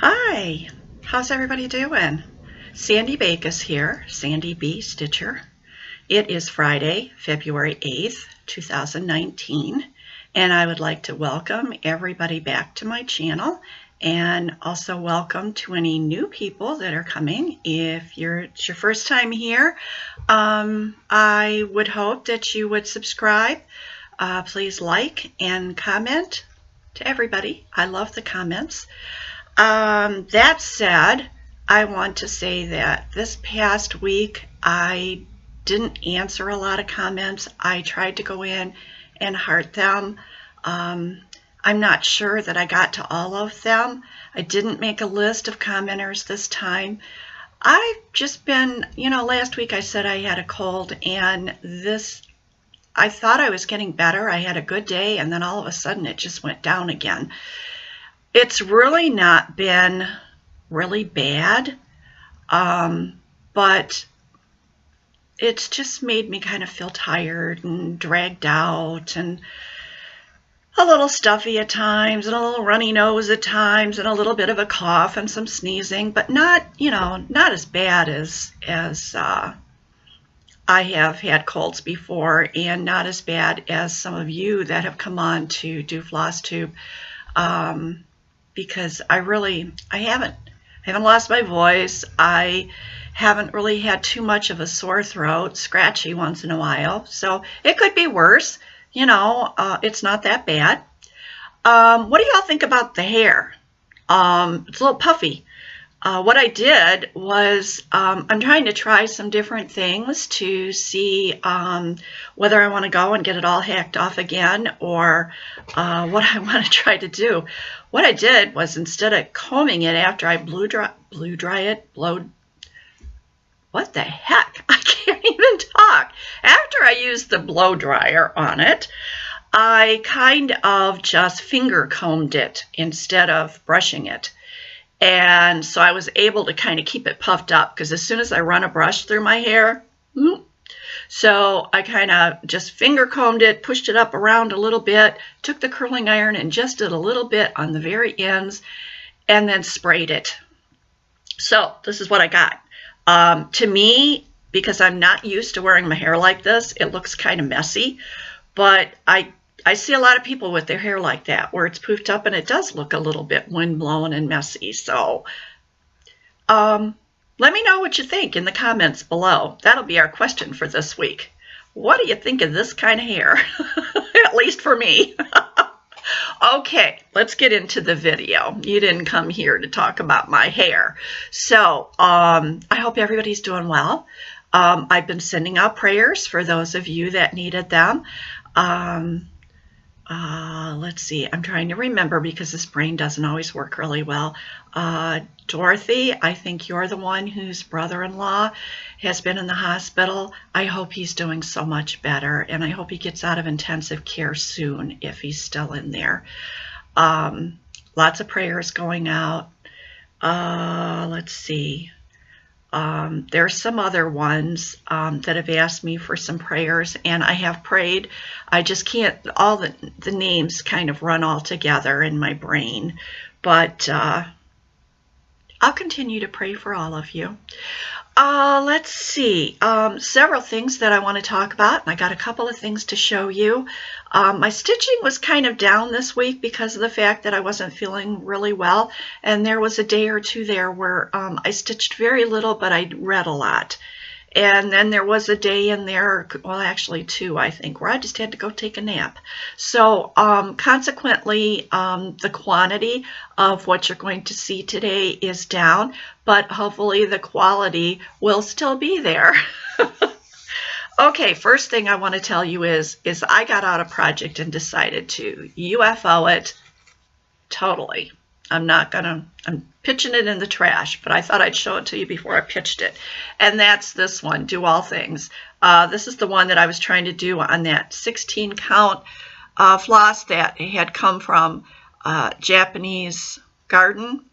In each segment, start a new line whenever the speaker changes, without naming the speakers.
Hi, how's everybody doing? Sandy Bacus here, Sandy B. Stitcher. It is Friday, February 8th, 2019, and I would like to welcome everybody back to my channel and also welcome to any new people that are coming. If it's your first time here, I would hope that you would subscribe. Please like and comment to everybody. I love the comments. That said, I want to say that this past week I didn't answer a lot of comments. I tried to go in and heart them. I'm not sure that I got to all of them. I didn't make a list of commenters this time. I've just been, last week I said I had a cold, and I thought I was getting better. I had a good day, and then all of a sudden it just went down again. It's really not been really bad, but it's just made me kind of feel tired and dragged out and a little stuffy at times and a little runny nose at times and a little bit of a cough and some sneezing, but not as bad as I have had colds before, and not as bad as some of you that have come on to do Flosstube. Because I haven't lost my voice. I haven't really had too much of a sore throat, scratchy once in a while. So it could be worse. It's not that bad. What do y'all think about the hair? It's a little puffy. What I did was I'm trying to try some different things to see whether I want to go and get it all hacked off again, or what I want to try to do. What I did was, instead of combing it after I what the heck? I can't even talk. After I used the blow dryer on it, I kind of just finger combed it instead of brushing it. And so I was able to kind of keep it puffed up, because as soon as I run a brush through my hair, so I kind of just finger combed it, pushed it up around a little bit, took the curling iron and just did a little bit on the very ends, and then sprayed it. So this is what I got. To me, because I'm not used to wearing my hair like this, it looks kind of messy, but I see a lot of people with their hair like that, where it's poofed up and it does look a little bit windblown and messy. So let me know what you think in the comments below. That'll be our question for this week. What do you think of this kind of hair? At least for me. Okay, let's get into the video. You didn't come here to talk about my hair. So I hope everybody's doing well. I've been sending out prayers for those of you that needed them. Let's see, I'm trying to remember, because this brain doesn't always work really well. Dorothy, I think you're the one whose brother-in-law has been in the hospital. I hope he's doing so much better, and I hope he gets out of intensive care soon if he's still in there. Lots of prayers going out. Let's see. There's some other ones that have asked me for some prayers, and I have prayed. I just can't, all the names kind of run all together in my brain, but I'll continue to pray for all of you. Let's see, several things that I want to talk about, and I got a couple of things to show you. My stitching was kind of down this week because of the fact that I wasn't feeling really well, and there was a day or two there where I stitched very little, but I read a lot. And then there was a day in there, well, actually two, I think, where I just had to go take a nap. So consequently, the quantity of what you're going to see today is down, but hopefully the quality will still be there. Okay, first thing I want to tell you is I got out a project and decided to UFO it totally. I'm pitching it in the trash, but I thought I'd show it to you before I pitched it. And that's this one, Do All Things. This is the one that I was trying to do on that 16 count floss that had come from Japanese Garden,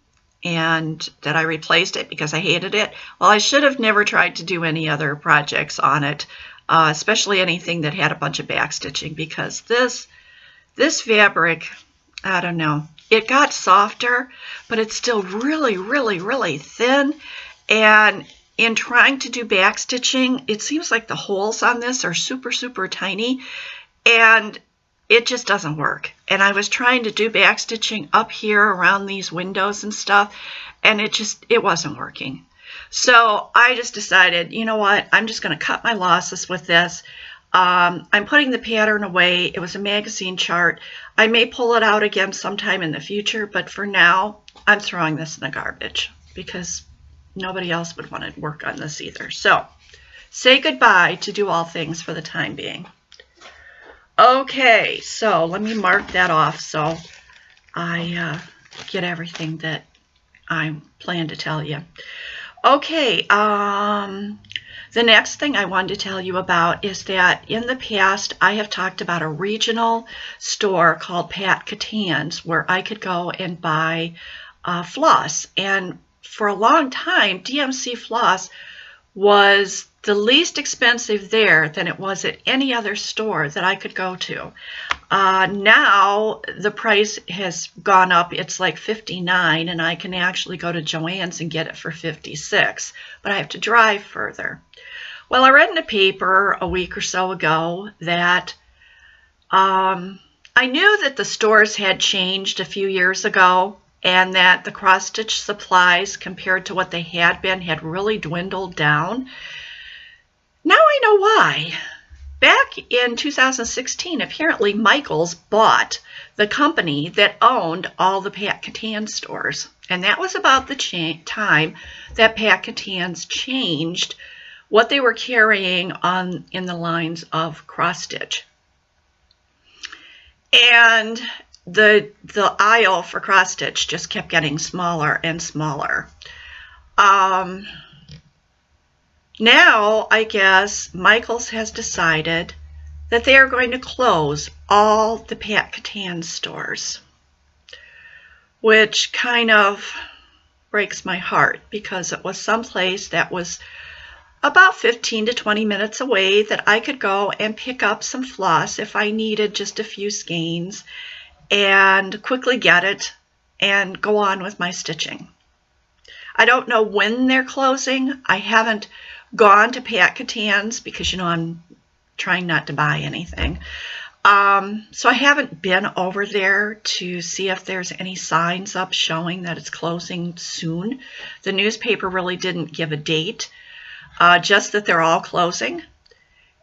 and that I replaced it because I hated it. Well, I should have never tried to do any other projects on it, especially anything that had a bunch of back stitching, because this fabric I don't know. It got softer, but it's still really, really, really thin. And in trying to do back stitching, it seems like the holes on this are super, super tiny, and it just doesn't work. And I was trying to do back stitching up here around these windows and stuff, and it wasn't working. So I just decided, you know what, I'm just going to cut my losses with this. I'm putting the pattern away. It was a magazine chart. I may pull it out again sometime in the future, but for now, I'm throwing this in the garbage because nobody else would want to work on this either. So, say goodbye to Do All Things for the time being. Okay, so let me mark that off so I get everything that I plan to tell you. Okay, the next thing I wanted to tell you about is that in the past I have talked about a regional store called Pat Catan's where I could go and buy floss. And for a long time, DMC floss was the least expensive there than it was at any other store that I could go to. Now the price has gone up. It's like $59, and I can actually go to Joann's and get it for $56, but I have to drive further. Well, I read in the paper a week or so ago that I knew that the stores had changed a few years ago and that the cross-stitch supplies compared to what they had been had really dwindled down. Now I know why. Back in 2016, apparently Michaels bought the company that owned all the Pat Catan's stores. And that was about the time that Pat Catan's changed what they were carrying on in the lines of cross-stitch. And the aisle for cross-stitch just kept getting smaller and smaller. Now, I guess, Michaels has decided that they are going to close all the Pat Catan's stores, which kind of breaks my heart because it was someplace that was about 15 to 20 minutes away that I could go and pick up some floss if I needed just a few skeins and quickly get it and go on with my stitching. I don't know when they're closing. I haven't gone to Pat Catan's because, you know, I'm trying not to buy anything. So I haven't been over there to see if there's any signs up showing that it's closing soon. The newspaper really didn't give a date, just that they're all closing.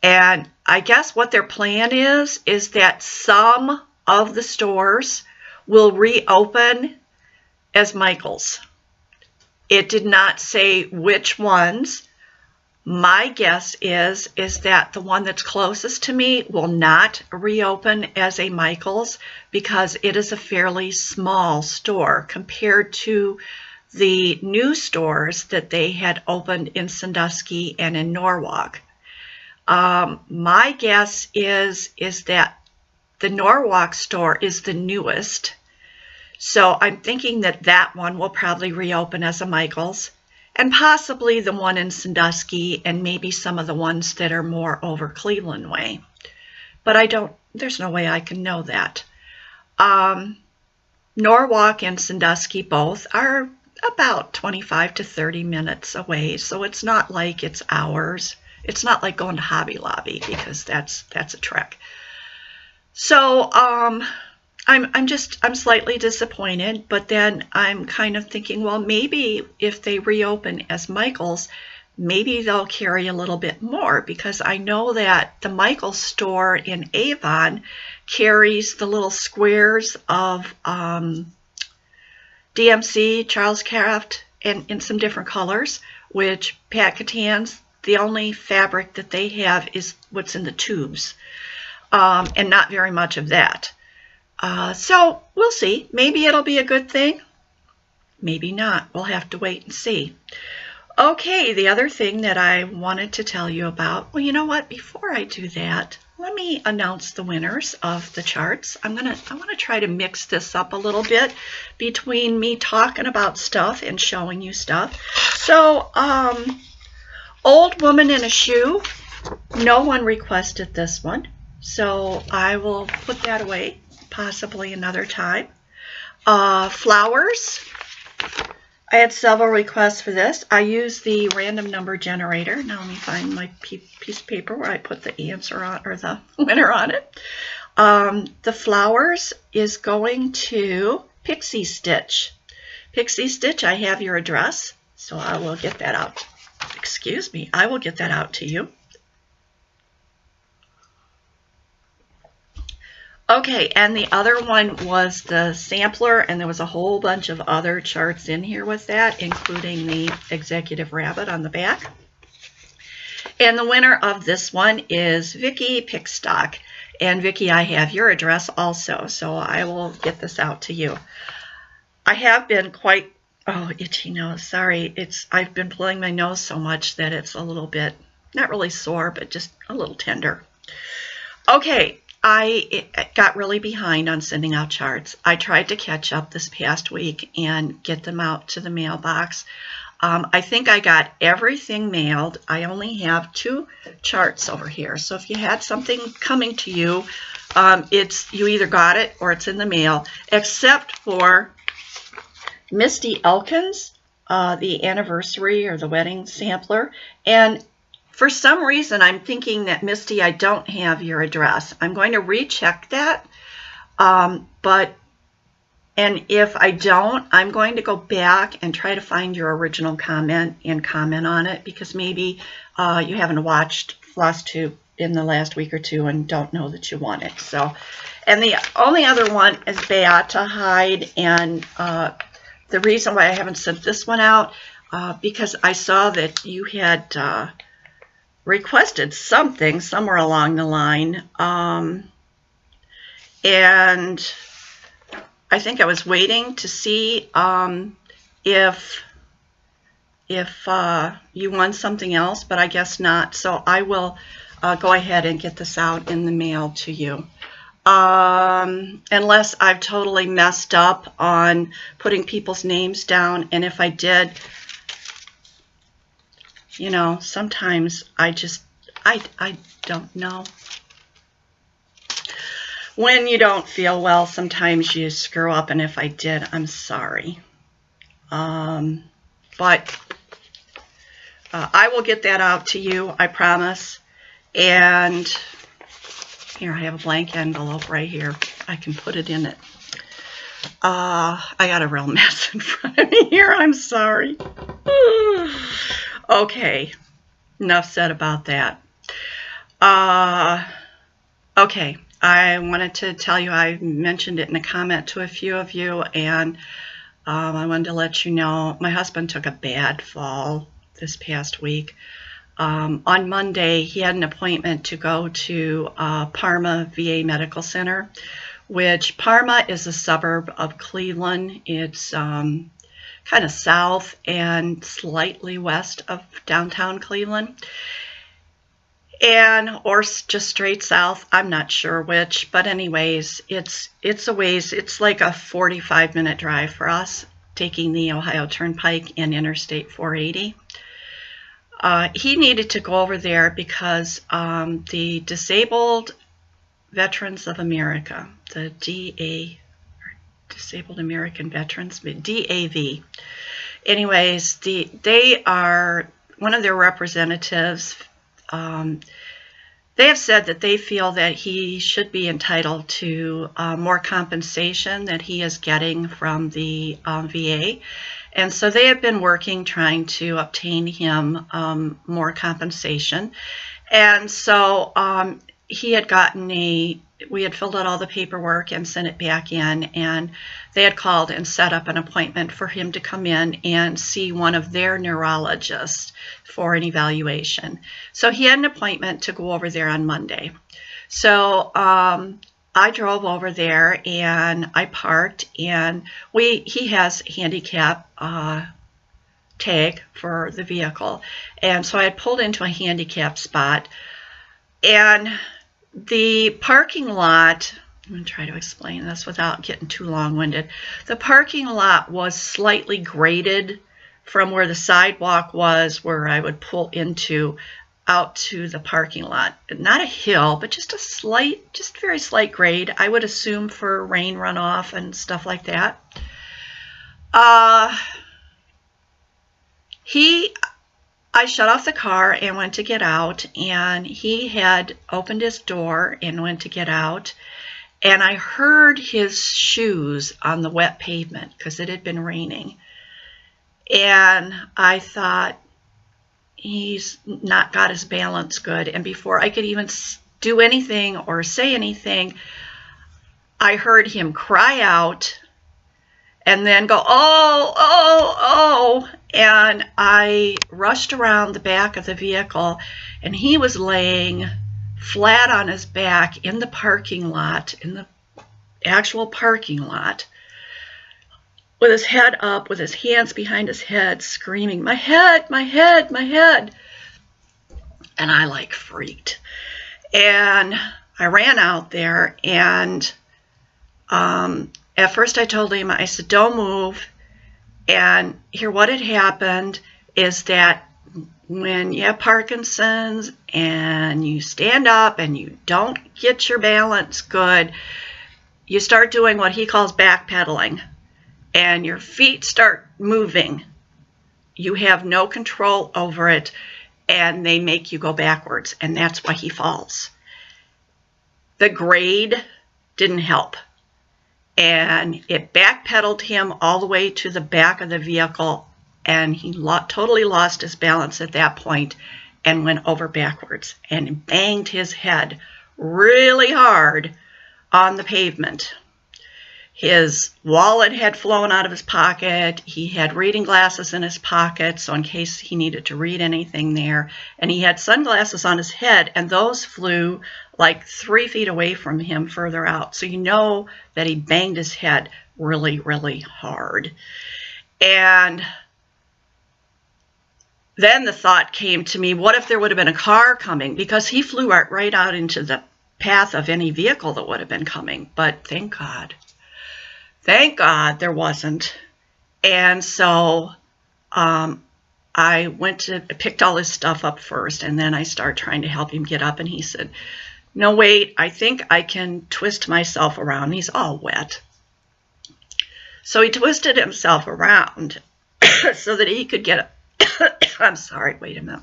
And I guess what their plan is that some of the stores will reopen as Michaels. It did not say which ones. My guess is that the one that's closest to me will not reopen as a Michaels because it is a fairly small store compared to the new stores that they had opened in Sandusky and in Norwalk. My guess is that the Norwalk store is the newest. So I'm thinking that one will probably reopen as a Michaels, and possibly the one in Sandusky and maybe some of the ones that are more over Cleveland way. But there's no way I can know that. Norwalk and Sandusky both are about 25 to 30 minutes away, so it's not like it's hours. It's not like going to Hobby Lobby because that's a trek. So I'm slightly disappointed, but then I'm kind of thinking, well, maybe if they reopen as Michaels, maybe they'll carry a little bit more because I know that the Michaels store in Avon carries the little squares of DMC, Charles Craft, and in some different colors, which Pat Catan's, the only fabric that they have is what's in the tubes, and not very much of that. So we'll see. Maybe it'll be a good thing. Maybe not. We'll have to wait and see. Okay, the other thing that I wanted to tell you about, well, you know what? Before I do that, let me announce the winners of the charts. I want to try to mix this up a little bit between me talking about stuff and showing you stuff. So, Old Woman in a Shoe, no one requested this one, so I will put that away. possibly another time. Flowers. I had several requests for this. I used the random number generator. Now let me find my piece of paper where I put the answer on, or the winner on it. The flowers is going to Pixie Stitch. Pixie Stitch, I have your address, so I will get that out. Excuse me, I will get that out to you. Okay, and the other one was the sampler, and there was a whole bunch of other charts in here with that, including the executive rabbit on the back. And the winner of this one is Vicki Pickstock. And Vicki, I have your address also, so I will get this out to you. I have been quite, oh, itchy nose, sorry. I've been pulling my nose so much that it's a little bit, not really sore, but just a little tender. Okay. I got really behind on sending out charts. I tried to catch up this past week and get them out to the mailbox. I think I got everything mailed. I only have 2 charts over here. So if you had something coming to you, you either got it or it's in the mail, except for Misty Elkins, the anniversary or the wedding sampler. And for some reason, I'm thinking that, Misty, I don't have your address. I'm going to recheck that. And if I don't, I'm going to go back and try to find your original comment and comment on it, because maybe you haven't watched Flosstube in the last week or 2 and don't know that you want it. So, and the only other one is Beata Hyde, and the reason why I haven't sent this one out, because I saw that you had requested something somewhere along the line, and I think I was waiting to see if you won something else, but I guess not. So I will go ahead and get this out in the mail to you, unless I've totally messed up on putting people's names down. And if I did, you know, sometimes I don't know. When you don't feel well, sometimes you screw up, and if I did, I'm sorry. But I will get that out to you, I promise. And here, I have a blank envelope right here. I can put it in it. I got a real mess in front of me here. I'm sorry. Okay, enough said about that. Okay, I wanted to tell you, I mentioned it in a comment to a few of you, and I wanted to let you know my husband took a bad fall this past week. On Monday, he had an appointment to go to Parma VA Medical Center, which Parma is a suburb of Cleveland. It's kind of south and slightly west of downtown Cleveland, or just straight south. I'm not sure which, but anyways, it's a ways. It's like a 45-minute drive for us, taking the Ohio Turnpike and Interstate 480. He needed to go over there because the Disabled Veterans of America, the Disabled American Veterans, DAV. Anyways, they are, one of their representatives, they have said that they feel that he should be entitled to more compensation that he is getting from the VA. And so they have been working, trying to obtain him more compensation. And so he had gotten we had filled out all the paperwork and sent it back in, and they had called and set up an appointment for him to come in and see one of their neurologists for an evaluation. So he had an appointment to go over there on Monday. So I drove over there and I parked, and he has handicap tag for the vehicle, and so I had pulled into a handicap spot, and the parking lot, I'm going to try to explain this without getting too long-winded. The parking lot was slightly graded from where the sidewalk was, where I would pull into. out to the parking lot. Not a hill, but just a slight, just very slight grade, I would assume for rain runoff and stuff like that. I shut off the car and went to get out, and he had opened his door and went to get out, and I heard his shoes on the wet pavement because it had been raining. And I thought, he's not got his balance good. And before I could even do anything or say anything, I heard him cry out and then go, oh, oh, oh. And I rushed around the back of the vehicle, and he was laying flat on his back in the parking lot, in the actual parking lot, with his head up, with his hands behind his head, screaming, my head, my head, my head. And I like freaked. And I ran out there, and at first I told him, I said, don't move. And here, what had happened is that when you have Parkinson's and you stand up and you don't get your balance good, you start doing what he calls backpedaling, and your feet start moving. You have no control over it, and they make you go backwards, and that's why he falls. The grade didn't help, and it backpedaled him all the way to the back of the vehicle, and he totally lost his balance at that point and went over backwards and banged his head really hard on the pavement. His wallet had flown out of his pocket. He had reading glasses in his pocket, so in case he needed to read anything there. And he had sunglasses on his head, and those flew like 3 feet away from him further out. So you know that he banged his head really, really hard. And then the thought came to me, what if there would have been a car coming? Because he flew right out into the path of any vehicle that would have been coming. But thank God there wasn't. And so I picked all his stuff up first, and then I started trying to help him get up, and he said, no, wait, I think I can twist myself around. He's all wet. So he twisted himself around so that he could get up. I'm sorry, wait a minute.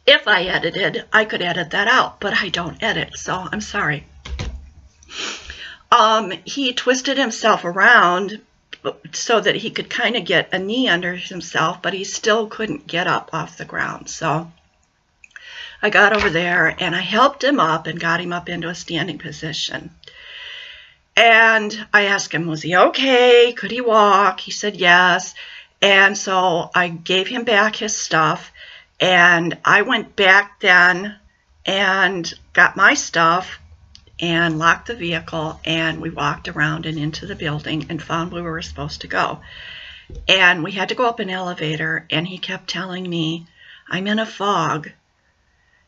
If I edited, I could edit that out, but I don't edit, so I'm sorry. He twisted himself around so that he could kind of get a knee under himself, but he still couldn't get up off the ground. So I got over there and I helped him up and got him up into a standing position. And I asked him, was he okay? Could he walk? He said yes. And so I gave him back his stuff, and I went back then and got my stuff and locked the vehicle, and we walked around and into the building and found where we were supposed to go. And we had to go up an elevator, and he kept telling me, I'm in a fog.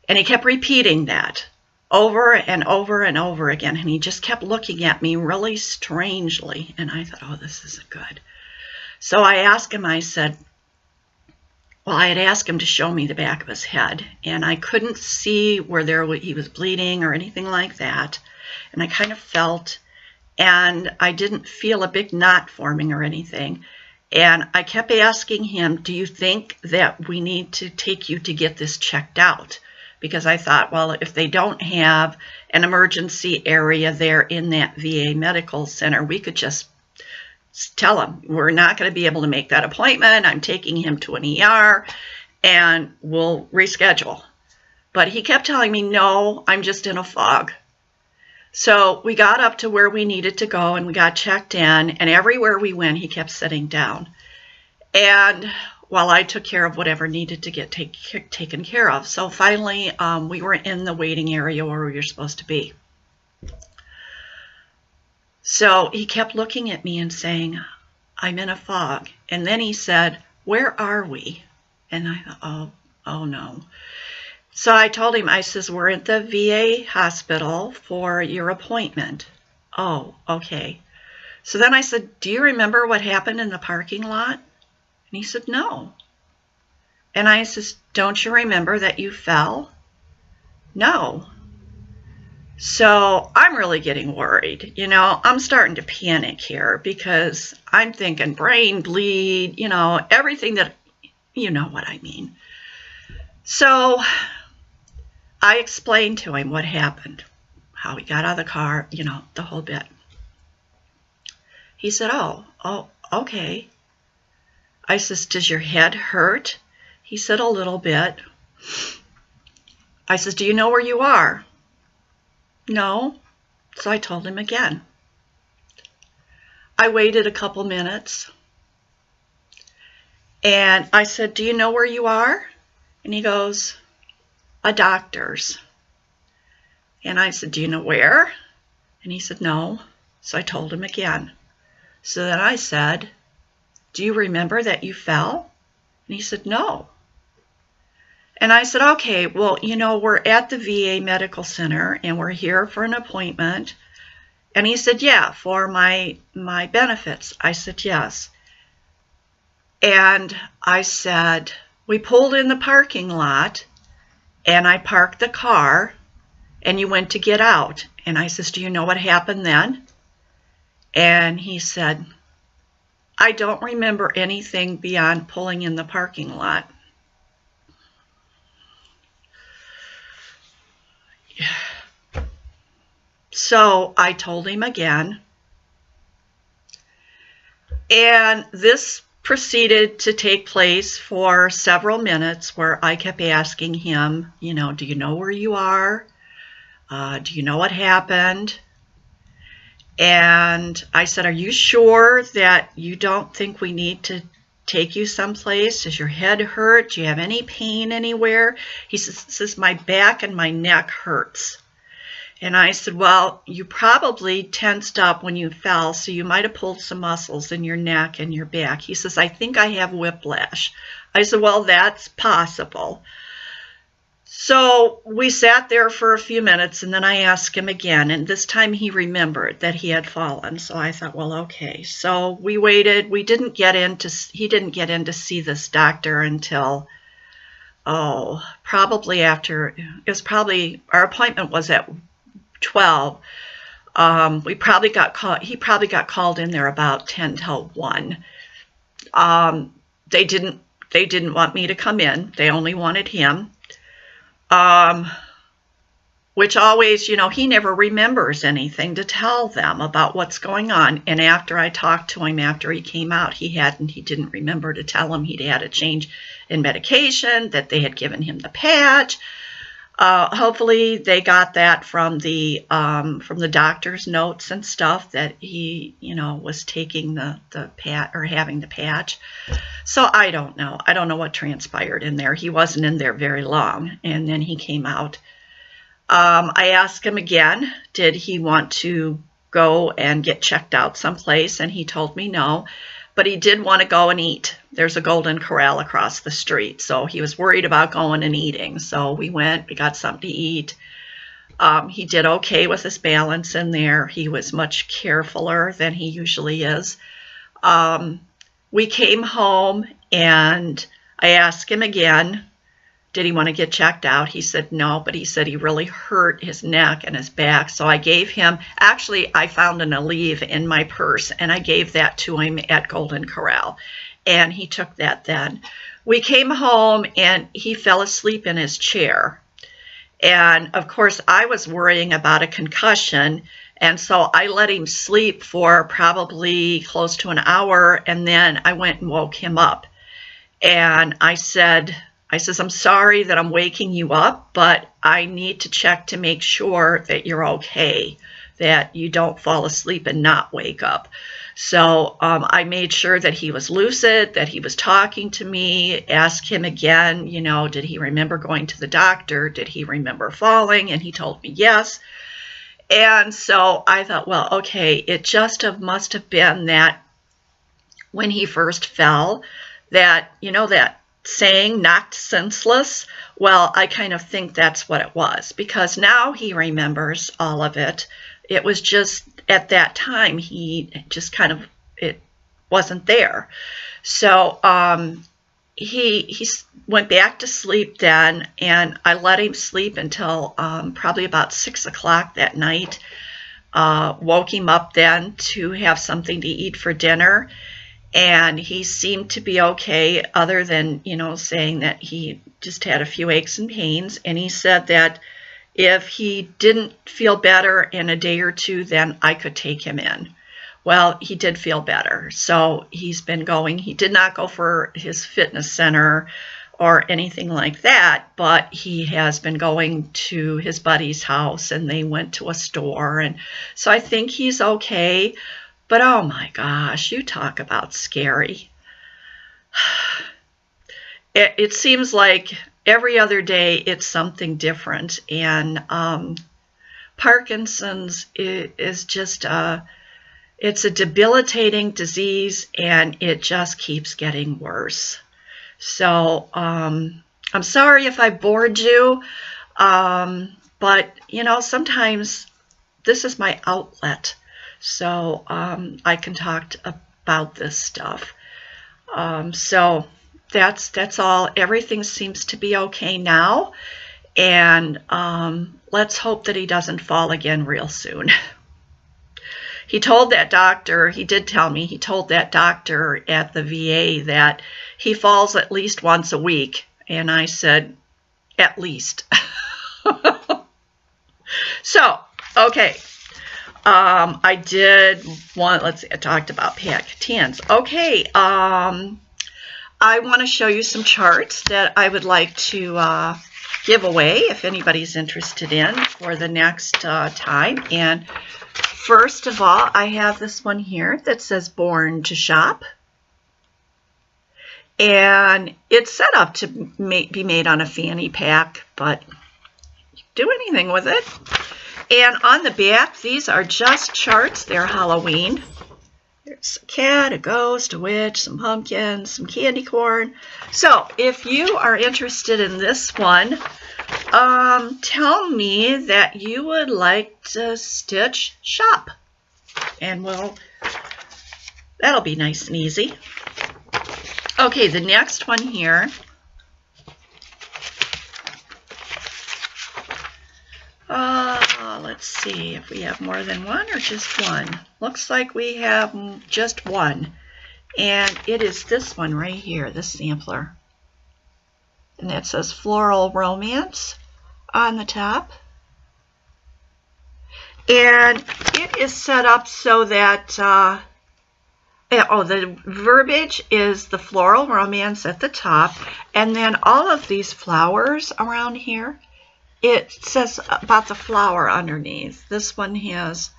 And he kept repeating that over and over and over again, and he just kept looking at me really strangely, and I thought, oh, this isn't good. So I asked him, I said, well, I had asked him to show me the back of his head, and I couldn't see where he was bleeding or anything like that, and I kind of felt, and I didn't feel a big knot forming or anything, and I kept asking him, do you think that we need to take you to get this checked out? Because I thought, well, if they don't have an emergency area there in that VA medical center, we could just tell him we're not going to be able to make that appointment. I'm taking him to an ER and we'll reschedule. But he kept telling me, no, I'm just in a fog. So we got up to where we needed to go and we got checked in, and everywhere we went, he kept sitting down. And while I took care of whatever needed to get taken care of. So finally, we were in the waiting area where we were supposed to be. So he kept looking at me and saying, I'm in a fog. And then he said, where are we? And I thought, oh no. So I told him, I says, we're at the VA hospital for your appointment. Oh, okay. So then I said, do you remember what happened in the parking lot? And he said, no. And I said, don't you remember that you fell? No. So I'm really getting worried. I'm starting to panic here because I'm thinking brain bleed, everything that, you know what I mean. So I explained to him what happened, how he got out of the car, the whole bit. He said, oh, okay. I says, does your head hurt? He said, a little bit. I says, do you know where you are? No. So I told him again. I waited a couple minutes. And I said, do you know where you are? And he goes, a doctor's. And I said, do you know where? And he said, no. So I told him again. So then I said, do you remember that you fell? And he said, no. And I said, okay, well, we're at the VA Medical Center and we're here for an appointment. And he said, yeah, for my benefits. I said, yes. And I said, we pulled in the parking lot and I parked the car and you went to get out. And I says, do you know what happened then? And he said, I don't remember anything beyond pulling in the parking lot. So I told him again. And this proceeded to take place for several minutes where I kept asking him, do you know where you are? Do you know what happened? And I said, are you sure that you don't think we need to take you someplace? Does your head hurt? Do you have any pain anywhere? He says, my back and my neck hurts. And I said, well, you probably tensed up when you fell, so you might have pulled some muscles in your neck and your back. He says, I think I have whiplash. I said, well, that's possible. So we sat there for a few minutes, and then I asked him again, and this time he remembered that he had fallen. So I thought, well, okay. So we waited. He didn't get in to see this doctor until, probably after, our appointment was at 12. He probably got called in there about 10 till 1. They didn't want me to come in. They only wanted him. Which always, he never remembers anything to tell them about what's going on. And after I talked to him after he came out, he didn't remember to tell him he'd had a change in medication, that they had given him the patch. Hopefully they got that from the doctor's notes and stuff, that he, was taking the patch or having the patch. So I don't know. I don't know what transpired in there. He wasn't in there very long, and then he came out. I asked him again, did he want to go and get checked out someplace? And he told me no, but he did want to go and eat. There's a Golden Corral across the street, so he was worried about going and eating. So we went, we got something to eat. He did okay with his balance in there. He was much carefuler than he usually is. We came home, and I asked him again, did he want to get checked out? He said no, but he said he really hurt his neck and his back. So I gave him, actually, I found an Aleve in my purse, and I gave that to him at Golden Corral, and he took that then. We came home, and he fell asleep in his chair. And, of course, I was worrying about a concussion, and so I let him sleep for probably close to an hour, and then I went and woke him up. And I says, I'm sorry that I'm waking you up, but I need to check to make sure that you're okay, that you don't fall asleep and not wake up. So I made sure that he was lucid, that he was talking to me, asked him again, did he remember going to the doctor? Did he remember falling? And he told me yes. And so I thought, well, okay, it just must have been that when he first fell, that, that saying knocked senseless. Well, I kind of think that's what it was, because now he remembers all of it, It was just at that time he just kind of, it wasn't there. So he went back to sleep then, and I let him sleep until probably about 6 o'clock that night. Woke him up then to have something to eat for dinner, and he seemed to be okay, other than, you know, saying that he just had a few aches and pains. And he said that if he didn't feel better in a day or two, then I could take him in. Well, he did feel better, so he's been going. He did not go for his fitness center or anything like that, but he has been going to his buddy's house, and they went to a store, and so I think he's okay. But oh my gosh, you talk about scary. It seems like every other day it's something different, and Parkinson's is just it's a debilitating disease, and it just keeps getting worse. So I'm sorry if I bored you, but you know, sometimes this is my outlet, so I can talk about this stuff. So that's all. Everything seems to be okay now, and let's hope that he doesn't fall again real soon. He told that doctor, he did tell me, he told that doctor at the VA that he falls at least once a week. And I said, at least. So, okay. I did want, let's see, I talked about Pactans. Okay. I want to show you some charts that I would like to give away if anybody's interested in for the next time. And first of all, I have this one here that says Born to Shop. And it's set up to be made on a fanny pack, but you can do anything with it. And on the back, these are just charts. They're Halloween. There's a cat, a ghost, a witch, some pumpkins, some candy corn. So if you are interested in this one, tell me that you would like to stitch shop, and that'll be nice and easy. Okay, the next one here. Let's see if we have more than one or just one. Looks like we have just one, and it is this one right here, this sampler. And that says Floral Romance on the top. And it is set up so that, the verbiage is the Floral Romance at the top, and then all of these flowers around here, it says about the flower underneath. This one has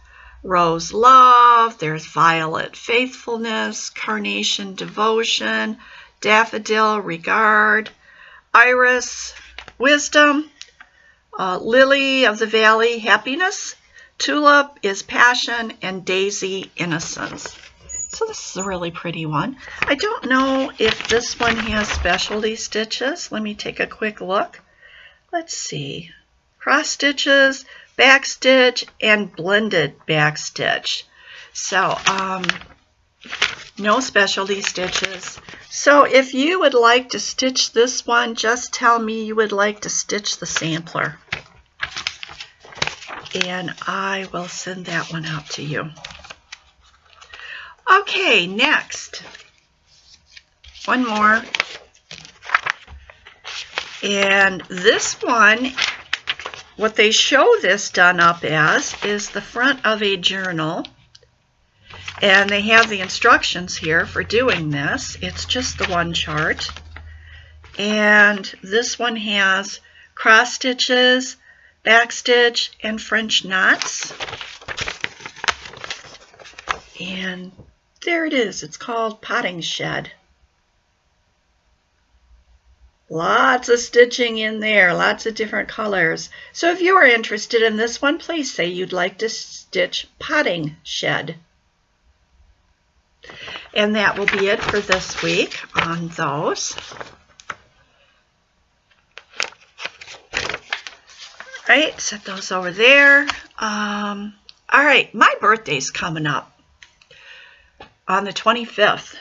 Rose Love, there's Violet Faithfulness, Carnation Devotion, Daffodil Regard, Iris Wisdom, Lily of the Valley Happiness, Tulip is Passion, and Daisy Innocence. So this is a really pretty one. I don't know if this one has specialty stitches. Let me take a quick look. Let's see. Cross stitches, back stitch, and blended back stitch. So no specialty stitches. So if you would like to stitch this one, just tell me you would like to stitch the sampler, and I will send that one out to you. Okay, next. One more. And this one, what they show this done up as is the front of a journal. And they have the instructions here for doing this. It's just the one chart. And this one has cross stitches, back stitch, and French knots. And there it is. It's called Potting Shed. Lots of stitching in there, lots of different colors. So if you are interested in this one, please say you'd like to stitch Potting Shed. And that will be it for this week on those. All right, set those over there. All right, my birthday's coming up on the 25th.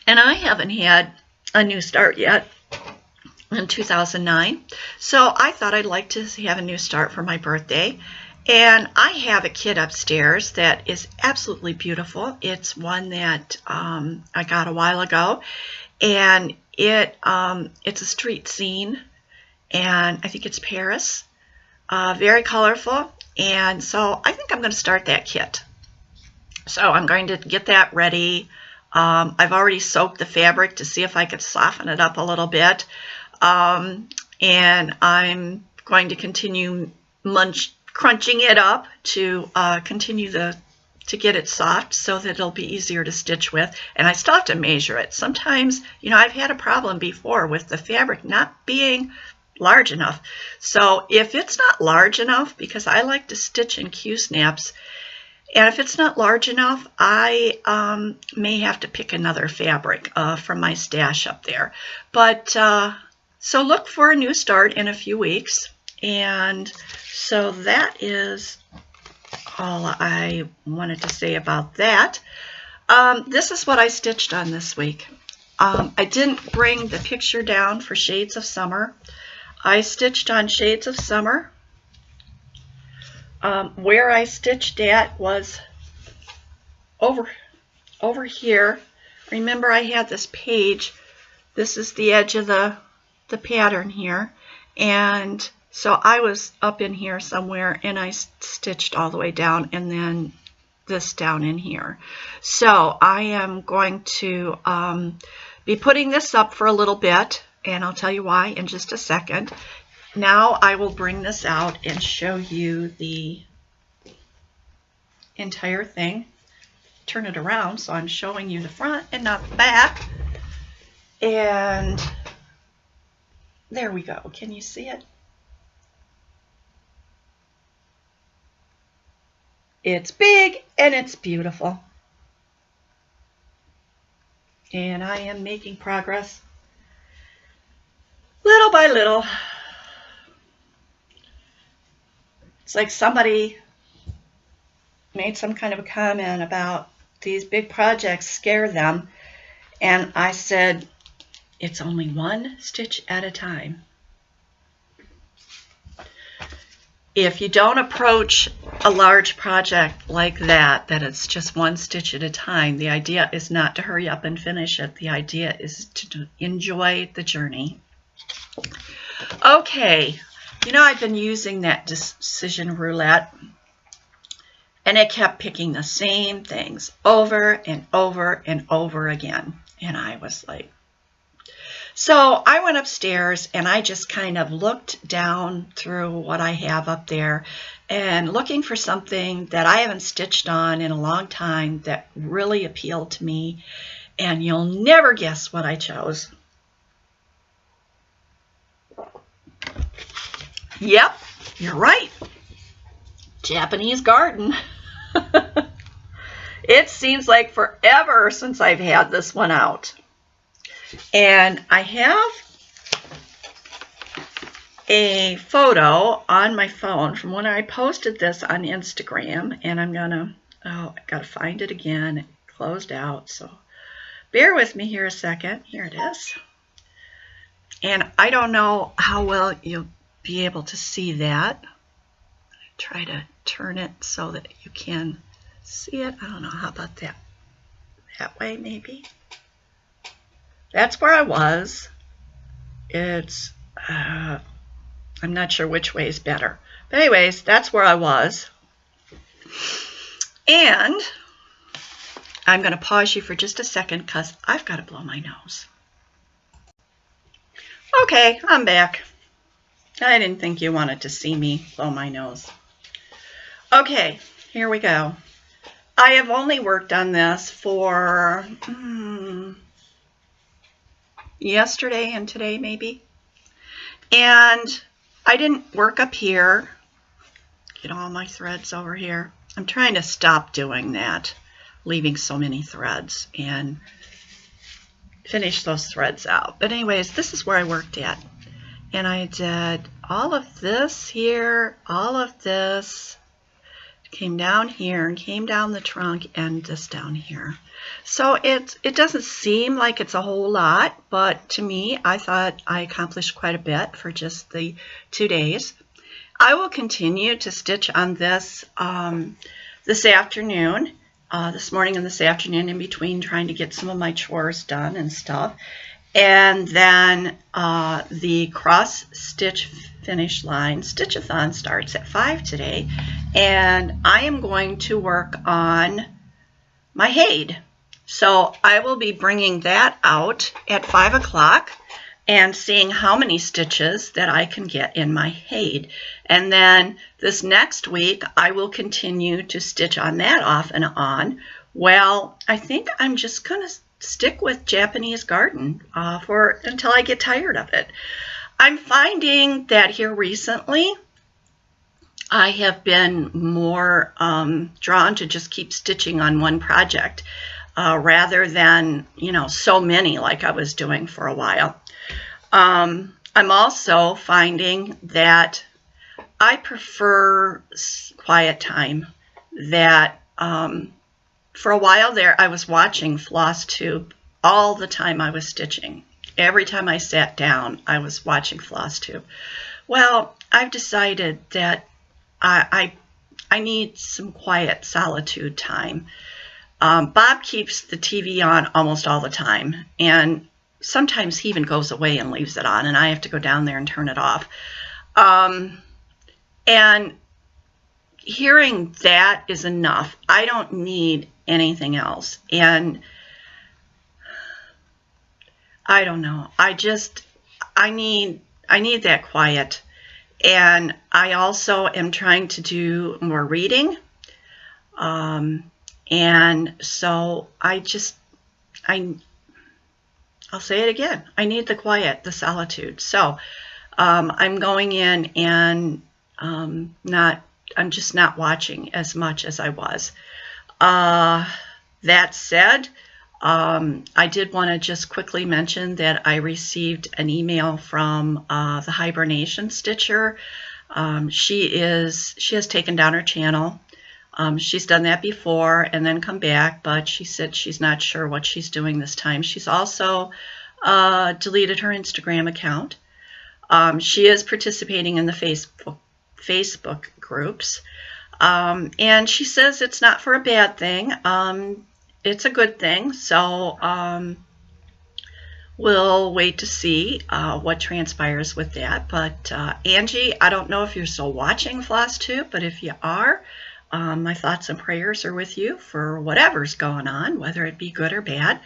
And I haven't had a new start yet in 2009. So I thought I'd like to have a new start for my birthday. And I have a kit upstairs that is absolutely beautiful. It's one that I got a while ago. And it's a street scene. And I think it's Paris. Very colorful. And so I think I'm going to start that kit. So I'm going to get that ready. I've already soaked the fabric to see if I could soften it up a little bit. And I'm going to continue crunching it up to continue to get it soft so that it'll be easier to stitch with. And I still have to measure it. Sometimes, you know, I've had a problem before with the fabric not being large enough. So if it's not large enough, because I like to stitch in Q-snaps, and if it's not large enough, I may have to pick another fabric from my stash up there. But so look for a new start in a few weeks. And so that is all I wanted to say about that. This is what I stitched on this week. I didn't bring the picture down for Shades of Summer. I stitched on Shades of Summer. Where I stitched at was over here. Remember, I had this page. This is the edge of the pattern here. And so I was up in here somewhere, and I stitched all the way down, and then this down in here. So I am going to be putting this up for a little bit, and I'll tell you why in just a second. Now I will bring this out and show you the entire thing. Turn it around so I'm showing you the front and not the back. And there we go. Can you see it? It's big and it's beautiful. And I am making progress little by little. It's like somebody made some kind of a comment about these big projects scare them. And I said, it's only one stitch at a time. If you don't approach a large project like that it's just one stitch at a time, the idea is not to hurry up and finish it. The idea is to enjoy the journey. Okay, you know, I've been using that decision roulette, and it kept picking the same things over and over and over again. And I was like, so I went upstairs and I just kind of looked down through what I have up there and looking for something that I haven't stitched on in a long time that really appealed to me. And you'll never guess what I chose. Yep, you're right. Japanese garden. It seems like forever since I've had this one out. And I have a photo on my phone from when I posted this on Instagram, and I'm gonna, I gotta find it again. It closed out, so bear with me here a second. Here it is. And I don't know how well you'll be able to see that. Try to turn it so that you can see it. I don't know, how about that? That way, maybe? That's where I was. It's, I'm not sure which way is better. But anyways, that's where I was. And I'm going to pause you for just a second because I've got to blow my nose. Okay, I'm back. I didn't think you wanted to see me blow my nose. Okay, here we go. I have only worked on this for yesterday and today maybe. And I didn't work up here. Get all my threads over here. I'm trying to stop doing that, leaving so many threads, and finish those threads out. But anyways, this is where I worked at. And I did all of this here, all of this came down here and came down the trunk and this down here. So it doesn't seem like it's a whole lot, but to me, I thought I accomplished quite a bit for just the 2 days. I will continue to stitch on this this afternoon, this morning and this afternoon, in between trying to get some of my chores done and stuff. And then the cross stitch finish line stitch-a-thon starts at 5 today, and I am going to work on my Haid. So I will be bringing that out at 5 o'clock and seeing how many stitches that I can get in my Haid. And then this next week I will continue to stitch on that off and on. Well, I think I'm just going to stick with Japanese garden until I get tired of it. I'm finding that here recently I have been more drawn to just keep stitching on one project rather than, you know, so many like I was doing for a while. I'm also finding that I prefer quiet time. That for a while there, I was watching Flosstube all the time I was stitching. Every time I sat down, I was watching Flosstube. Well, I've decided that I need some quiet solitude time. Bob keeps the TV on almost all the time, and sometimes he even goes away and leaves it on, and I have to go down there and turn it off. And hearing that is enough. I don't need anything else. And I don't know. I need that quiet. And I also am trying to do more reading. And so I'll say it again. I need the quiet, the solitude. So I'm going in and I'm just not watching as much as I was. That said, I did want to just quickly mention that I received an email from the Hibernation Stitcher. She has taken down her channel. She's done that before and then come back, but she said she's not sure what she's doing this time. She's also deleted her Instagram account. She is participating in the Facebook groups. And she says it's not for a bad thing. It's a good thing. So we'll wait to see what transpires with that. But Angie, I don't know if you're still watching Flosstube, but if you are, my thoughts and prayers are with you for whatever's going on, whether it be good or bad.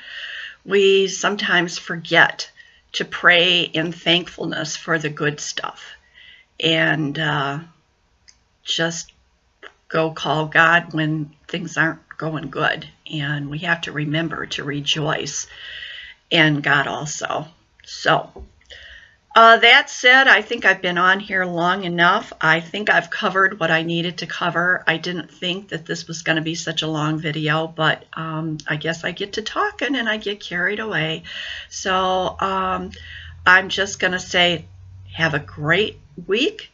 We sometimes forget to pray in thankfulness for the good stuff. And just go call God when things aren't going good. And we have to remember to rejoice in God also. So that said, I think I've been on here long enough. I think I've covered what I needed to cover. I didn't think that this was going to be such a long video, but I guess I get to talking and I get carried away. So I'm just going to say, have a great week.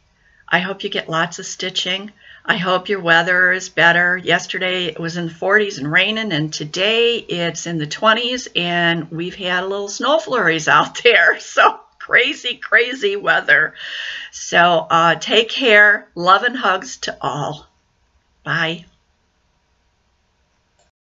I hope you get lots of stitching. I hope your weather is better. Yesterday it was in the 40s and raining, and today it's in the 20s, and we've had a little snow flurries out there. So crazy, crazy weather. So take care. Love and hugs to all. Bye.